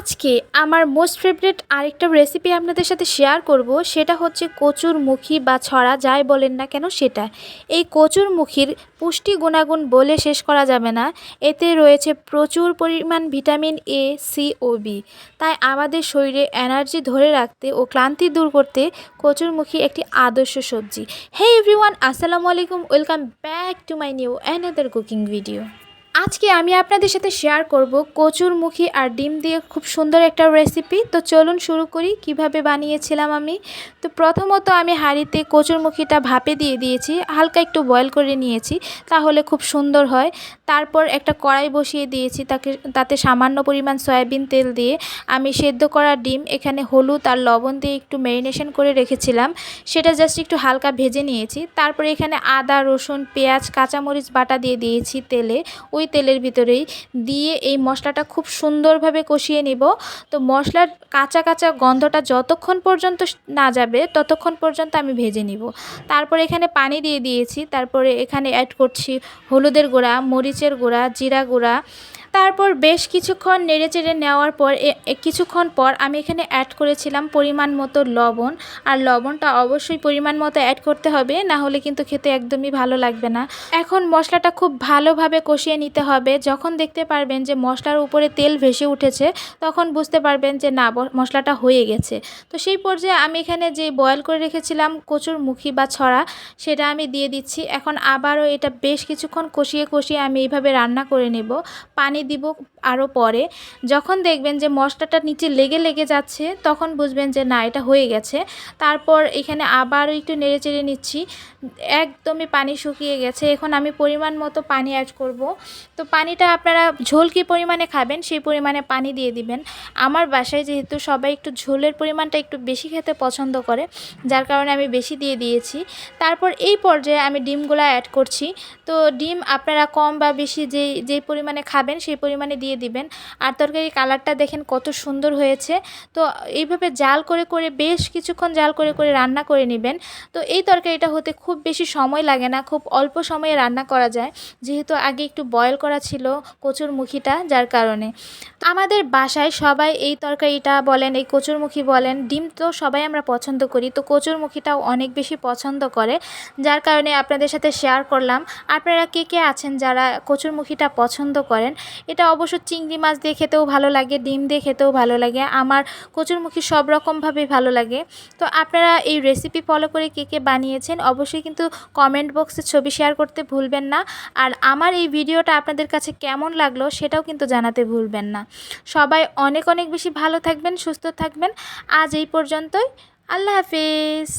আজকে আমার most favourite আরেকটা রেসিপি আপনাদের সাথে শেয়ার করব, সেটা হচ্ছে কচুর মুখী বা ছড়া যাই বলেন না কেন সেটা। এই কচুর মুখীর পুষ্টি গুণাগুণ বলে শেষ করা যাবে না। এতে রয়েছে প্রচুর পরিমাণ ভিটামিন এ, সি ও বি। তাই আমাদের শরীরে এনার্জি ধরে রাখতে ও ক্লান্তি দূর করতে কচুর মুখী একটি আদর্শ সবজি। হে এভরিওয়ান, আসসালামু আলাইকুম, welcome back to my new another cooking video. আজকে আমি আপনাদের সাথে শেয়ার করব কচুর মুখী আর ডিম দিয়ে খুব সুন্দর একটা রেসিপি। তো চলুন শুরু করি কিভাবে বানিয়েছিলাম আমি। তো প্রথমত আমি হাঁড়িতে কচুর মুখীটা ভাপে দিয়ে দিয়েছি, হালকা একটু বয়েল করে নিয়েছি, তাহলে খুব সুন্দর হয়। তারপর একটা কড়াই বসিয়ে দিয়েছি, তাতে সামান্য পরিমাণ সয়াবিন তেল দিয়ে আমি সেদ্ধ করা ডিম, এখানে হলুদ আর লবণ দিয়ে একটু ম্যারিনেশন করে রেখেছিলাম, সেটা জাস্ট একটু হালকা ভেজে নিয়েছি। তারপরে এখানে আদা, রসুন, পেঁয়াজ, কাঁচামরিচ বাটা দিয়ে দিয়েছি তেলে। ওই তেলের ভিতরেই দিয়ে এই মশলাটা খুব সুন্দরভাবে কষিয়ে নিব। তো মশলার কাঁচা কাঁচা গন্ধটা যতক্ষণ পর্যন্ত না যাবে ততক্ষণ পর্যন্ত আমি ভেজে নিব। তারপরে এখানে পানি দিয়ে দিয়েছি। তারপরে এখানে অ্যাড করছি হলুদের গুঁড়া, মরিচের গুঁড়া, জিরা গুঁড়া। তারপর বেশ কিছুক্ষণ নেড়েচেড়ে নেওয়ার পর কিছুক্ষণ পর আমি এখানে অ্যাড করেছিলাম পরিমাণ মতো লবণ। আর লবণটা অবশ্যই পরিমাণ মতো অ্যাড করতে হবে, না হলে কিন্তু খেতে একদমই ভালো লাগবে না। এখন মশলাটা খুব ভালোভাবে কষিয়ে নিতে হবে। যখন দেখতে পারবেন যে মশলার উপরে তেল ভেসে উঠেছে, তখন বুঝতে পারবেন যে না, মশলাটা হয়ে গেছে। তো সেই পর্যায়ে আমি এখানে যে বয়েল করে রেখেছিলাম কচুর মুখী বা ছড়া, সেটা আমি দিয়ে দিচ্ছি। এখন আবারও এটা বেশ কিছুক্ষণ কষিয়ে কষিয়ে আমি এইভাবে রান্না করে নেব। পানি দিব আরও পরে। যখন দেখবেন যে মশলাটা নিচে লেগে লেগে যাচ্ছে, তখন বুঝবেন যে না, এটা হয়ে গেছে। তারপর এখানে আবারও একটু নেড়েচেড়ে নিচ্ছি। একদমই পানি শুকিয়ে গেছে। এখন আমি পরিমাণ মতো পানি অ্যাড করব। তো পানিটা আপনারা ঝোল কী পরিমাণে খাবেন সেই পরিমাণে পানি দিয়ে দিবেন। আমার বাসায় যেহেতু সবাই একটু ঝোলের পরিমাণটা একটু বেশি খেতে পছন্দ করে, যার কারণে আমি বেশি দিয়ে দিয়েছি। তারপর এই পর্যায়ে আমি ডিমগুলো অ্যাড করছি। তো ডিম আপনারা কম বা বেশি যেই পরিমাণে খাবেন সেই পরিমাণে দিয়ে দিবেন। আর তরকারির কালারটা দেখেন কত সুন্দর হয়েছে। তো এইভাবে জাল করে করে বেশ কিছুক্ষণ জাল করে করে রান্না করে নেবেন। তো এই তরকারিটা হতে খুব বেশি সময় লাগে না, খুব অল্প সময়ে রান্না করা যায়, যেহেতু আগে একটু বয়েল করা ছিল কচুর মুখীটা, যার কারণে। আমাদের বাসায় সবাই এই তরকারিটা বলেন, এই কচুর মুখী বলেন, ডিম তো সবাই আমরা পছন্দ করি, তো কচুর মুখীটাও অনেক বেশি পছন্দ করে, যার কারণে আপনাদের সাথে শেয়ার করলাম। আপনারা কে কে আছেন যারা কচুর মুখীটা পছন্দ করেন? এটা অবশ্য চিংড়ি মাছ দিয়ে খেতেও ভালো লাগে, ডিম দিয়ে খেতেও ভালো লাগে। আমার কচুর মুখী সব রকমভাবেই ভালো লাগে। তো আপনারা এই রেসিপি ফলো করে কে কে বানিয়েছেন অবশ্যই কিন্তু কমেন্ট বক্সে ছবি শেয়ার করতে ভুলবেন না। আর আমার এই ভিডিওটা আপনাদের কাছে কেমন লাগলো সেটাও কিন্তু জানাতে ভুলবেন না। সবাই অনেক অনেক বেশি ভালো থাকবেন, সুস্থ থাকবেন। আজ এই পর্যন্তই। আল্লাহ হাফেজ।